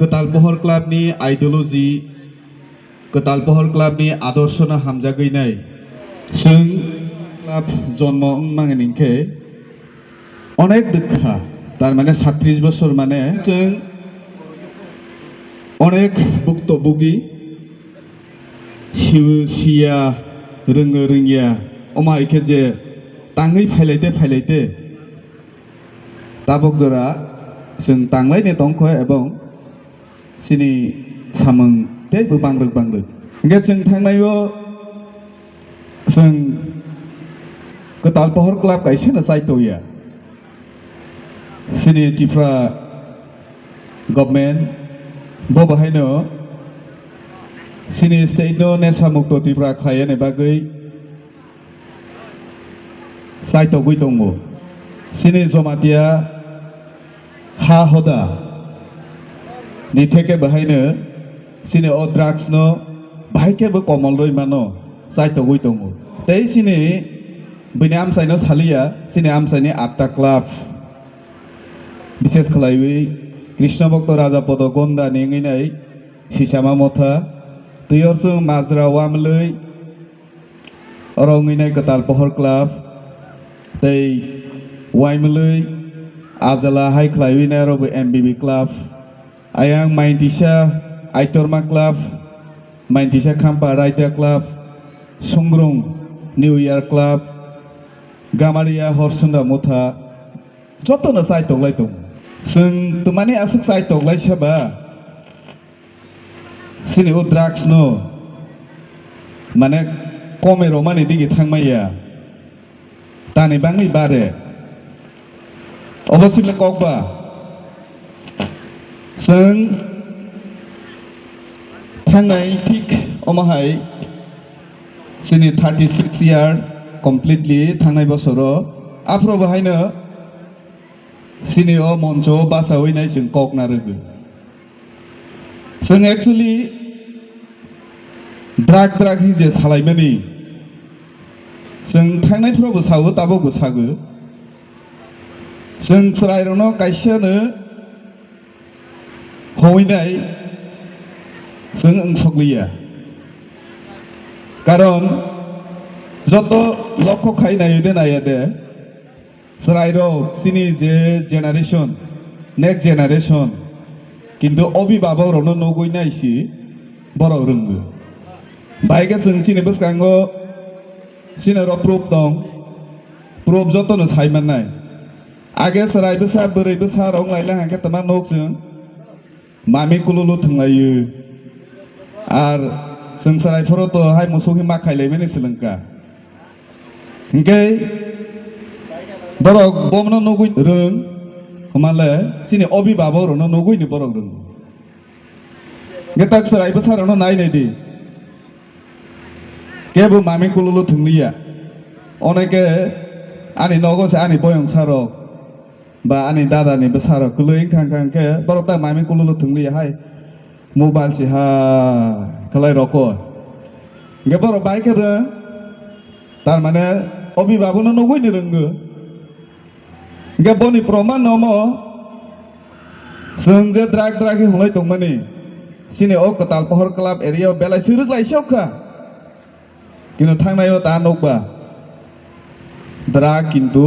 Ketalpohor Club ni ideologi Ketalpohor Club ni adorsona hamjageinai जों club जन्म मांगनिखे अनेक दुखा तार माने 36 বছর माने जों अनेक भुक्तभोगी सिया रोङो रोङिया अमाइखे जे ताङै फायलायते ताबक जरा जों तांलायने दंख एबं सिनि सामों तेबो बांग्रोग इंगे जों थांनायो जों Ketalpohor Club kaisena saitoya sini tifra government bo bahaino sini state no nesa mukto tifra klayane bagai saito gui tongo sini zomatia ha hoda ni theke bahaino sini o drugs no bahike bo komol roi mano saito gui tongo tei sini Bini amsai no salia sini amsai ni atta club বিশেষ খালাইবি কৃষ্ণভক্ত রাজা পদ গন্দা নেঙিনাই সিসামা মথা তুইরসুং মাজরা ওয়ামलै রঙিনাই Ketalpohor Club tei waimलै ajala hai khlaiwina robo MBB Club ayang maintisa aitorma Club maintisa khampa raita Club sungrung New Year Club Gamaria Horsunda Motha joto na sai toglai tung जों तुमाने आसुक साइ तगलाय साबा सिनि ओ drugs no माने कमे रोमानि दिगि थांमाया तानि बाङै बारे अबसिले ककबा जों थांनाय थिक अमाहाय सिनि 36 year completely थांनाय बोसोरो आफ्रो बाहायनो sini o monco basawi nai जों kokna rogo जों actually drug hi je salaimani जों थांनायफ्रावबो सावो ताबो सागो जों सरायरनो काइसानो हइनाय जों ओंसगलिया कारण যত লক্ষ্য খাই नायदे नायदे Serairok sini je generation next generation kintu অভিভাবক রনো নগই নাইছি বড় রঙ্গো বাইকে जों sini boskango sini ro proof dong proof jotono saiman nai age serai besa borai besa rong laila hangke teman nok जों mami kululu thanglayo ar जों serai foro to hai musuhi makhailaimani selengka hingke borok bomno nugui rung homale sini অভিভাবক Rono নগই ni borok rung getak serai besar rono nai nei di kebu mami kululu thungliya oneke ani nogo se ani boyong sarok ba ani dada ni besarok kului khang ke borok ta mami kululu thungliya hai mobile si ha khalai roko ge borok bike re tar mane অভিভাবক no nogoi ni rung Gaboni proman nomo जों जे drag हंलाय दंमोनि सिनि ओ Ketalpohor Club area belai siruk lai sokha किन्तु थांनायाव ता नकबा drag किन्तु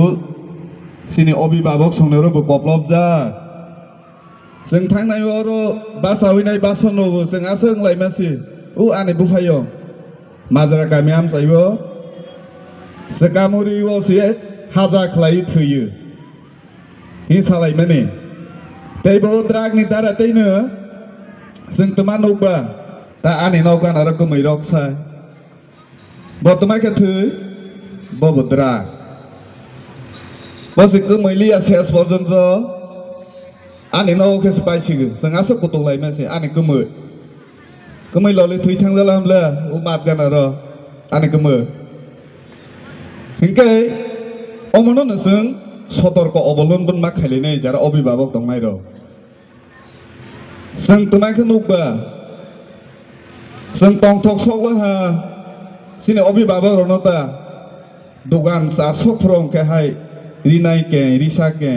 सिनि অভিভাবক संनायावबो गप्लब जा जों थांनायाव आरो बासावैनाय बासनबो जों आसों लायमासि उ आनि बुफायो माजरा गामि आमसाइबो सकामुरिवो से हाजा खलाय थैयो Ini salah mana? Tapi bawa drag ni darah tayno, seng teman nokba, tak ane nokan arah ko mai rok sai. Bawa teman kethu, bawa drag. Bawa sikku mai liya sales version tu, ane nok ke sepai sih, seng asal kutung lagi masih, ane kemai lalu thui thang dalam lah, umat kan arah, ane kemai. Hingga, omonon seng সতর্ক অবলম্বন মা খাইলেনে যারা অভিভাবক দংনাই র जों তোমাকে নুকবা जों টংথক সকলা হা সিনে অভিভাবক রনতা দোকান সা সকফ্রং কে হাই রিনাই কে রিসা কে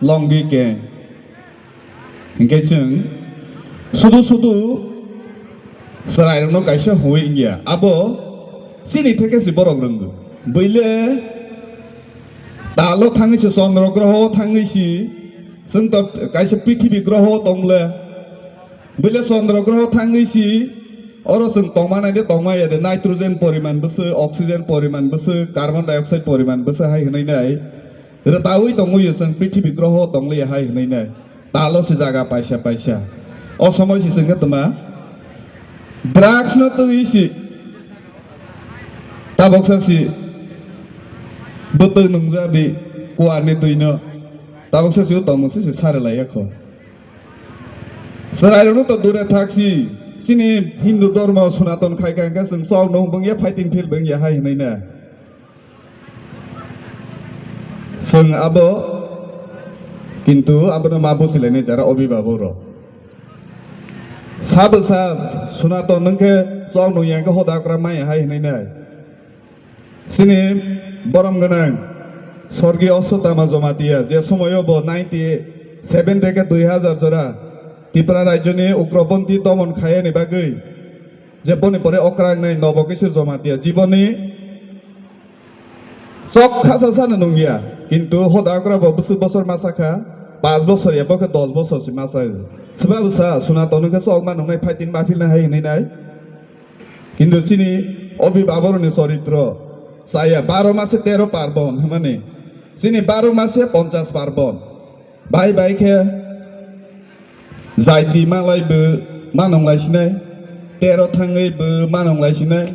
লঙ্গি কে हिंगे जों শুধু সারাইরনো কাইসা হই গিয়া আবো সিনি থেকে সি বরং রঙ্গ বইলে তালো থাঙ্গিছে চন্দ্র গ্রহ থাঙ্গিছি जों तो कायसे पृथ्वी ग्रह दंले बले चंद्र ग्रह थांगैसि और जों तंमानायदे तंमायदे नाइट्रोजेन परिमाण बसो ऑक्सीजन परिमाण बसो कार्बन डाइऑक्साइड परिमाण बसो हाय हनैनाय रे तावै तंगुयो जों पृथ्वी ग्रह दंले हाय हनैनाय तालो से जागा पाइसा ओ समय से जों तमा ड्राग्स न तो इसी ताबक्सासि बतो नंजादि कुआरनि दैनो Tabok sa siyo tomo si sare la yakho. Sarai no to dure taxi. Sini Hindu dharma Sanatan khai khai ka sung song nong bang ya fighting field bang ya hai nei na. Sung abo kintu abo na mabo sile ne jara obibabo ro. Sab Sanatan nang ke song nong yang ka hoda kra mai hai nei na. Sini borom ganang স্বর্গীয় অশ্বত্থামা জমাতিয়া যে সময়ও 97 থেকে 2000 জোড়া ত্রিপুরা রাজ্য নিয়ে উগ্রপন্থী দমন খায়ে নিবাগৈ যে বনি পরে অক্রাং নাই নবকিশোর জমাতিয়া জীবনে চক খাসা সানো নঙ্গিয়া কিন্তু হদাকরা বছর মাসাখা 5 বছর এবাকে 10 বছর সি মাসা সবা বুসা সনাতনকে চক মানুনাই ফাইটিং মাফিল না হাই নাই কিন্তু চিনি অভিভাবরণী চরিত্র saya 12 মাসে 13 পার্বণ মানে sini 12 মাসে 50 পার্বণ বাই কে জাইতি মালাইবো মানংলাইसिनाय 13 थाङैबो मानंलायसिनाय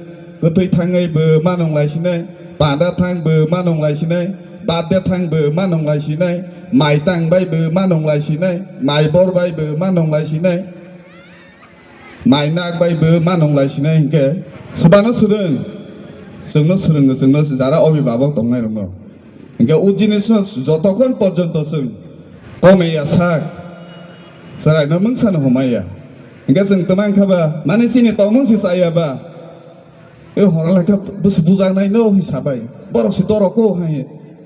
गोथै थाङैबो मानंलायसिनाय बादा थांबो मानंलायसिनाय बादे थांबो मानंलायसिनाय माइ तांबायबो मानंलायसिनाय माइ बरबायबो मानंलायसिनाय माइ नागबायबो मानंलायसिनाय हिंके सबानो सुरों जोंनो যারা অভিভাবক দंनाय दङ इनके उ जिनिस যতক্ষণ পর্যন্ত जों কমেয়া সাক সারাयनो मोनसानो हमाया इनके जों तमां खाबा माने सिनि तमोंसि सायाबा ए हरलाखा बुजानाय न हिसाबै बरकसि दरको हाय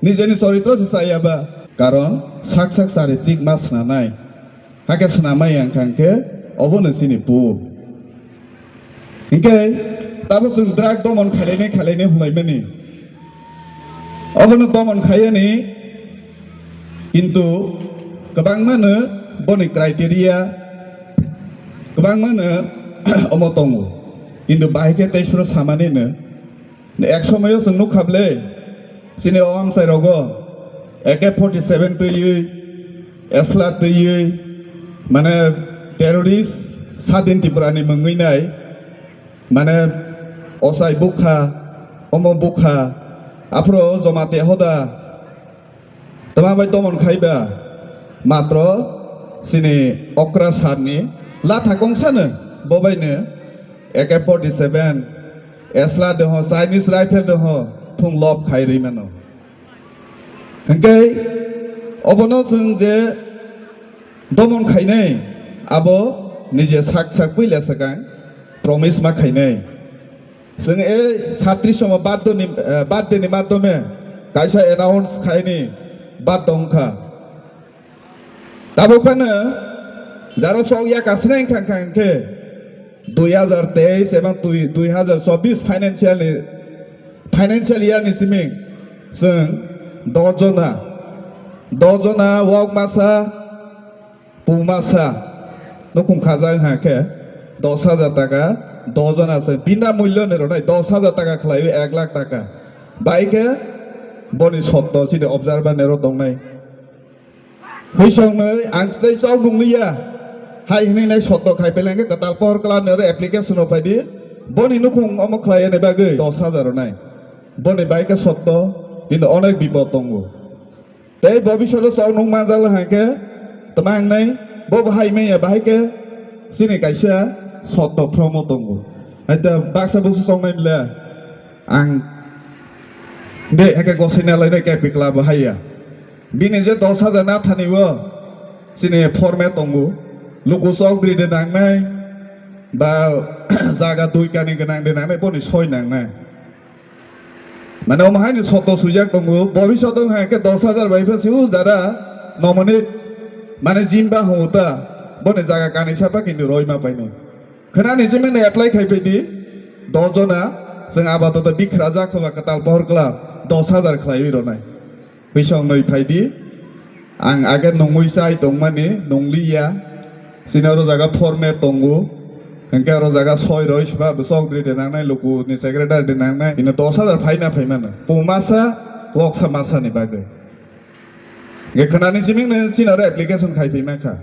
निजेनि चरित्र सि सायाबा कारण साक चारित्रिक मास नानाय हाके सनामाय आंखांके अबनो सिनि बु इनके ताबो जों ड्राग दमन खालायनाय हुलायमानि अबनो दमन खायनि किन्तु गोबां मानो बनि क्राइटेरिया गोबां मानो अमो दङ किन्तु बाहायके टेस्टफोर सामानिनो एक समायाव जों नुखाबले सिनि अम साइरगो AK-47 तैयै एस्ला तैयै माने टेररिस्ट सादिन त्रिपुरानि मोंगैनाय माने Osai buka, omo buka, afro zomate hoda. Tamabai tomon khaiba, matro sini okra sarni, latha kongsana, bobaine, AK-47, esla deho, Chinese rifle deho, thung lob khairi mano. Engkai, obono sung je domon khainai, abo nije sak puila sakang, promise ma khainai. जों ছাত্রী সময় বাদ্যনি মাধ্যমে কাইসা announce খায়নি বাদ্যংখা তাবখানে যারা সগিয়া কাছনাই খাংখাংকে 2023 এবং 2024 financial ইয়ারनि सिमिं जों 10 जना वक मासा पुमासा नखुम खाजा हाके 10,000 টাকা 10 জন আছে বিনা মূল্য নেরনাই 10,000 টাকা খালাইবে 1 লাখ টাকা বাইকে বনি সত্য সিনে অবজারভার নের দंनाय হইসংनै आंसै साव नुंगैया हाय हनैनाय सत्य खायपेलेंगे गताल पर क्लाब नेर एप्लिकेशन फायदि बनि नुखुं अमक खालायने बागै 10,000 नाय बनि बाइके सत्य किन्तु अनेक बिपद दङ तै भबिष्यत साव नुं माजाल हाके तमांगनै बब हायमेया बाहायके सिनि कायसा सत्य प्रमो दङ आदा बाक्सा बुसु संनायले आं बे एके गसिनालायनाय केपिकला बाहाया बिनि जे 10,000 ना थानिबो सिनि फर्मेट दङ लुकुसक ग्रिदे नांनाय बा जागा दुइकानि गोनां देनानै बनि सय नांनाय माने अमहायनि सत्य सुजाक दङ भबिष्यत हाके 10,000 बायफासिउ जारा नमने माने जिम्बा होता বনে জায়গা কানি সাপা কিন্তু রইমা পাইনি खोनानि जिमेंने एप्लाइ खाइबायदि 10 जना जों आबादत बिख्रा जाखोबा कताल बहरग्ला 10,000 खालाय रनाय बैसं नै फायदि आं आगे नंगैसाय दंमानि नंलिया सिनारो जागा फर्मेट दंगु हंके आरो जागा 600 बा बसगद्रि देनांनाय लोगु नि सेक्रेटारि देनांनाय इन 10,000 फायना फायमानो पुमासा वक्सा मासानि बागै गे खोनानि जिमेंने चिनारो एप्लिकेशन खाइफैमाखा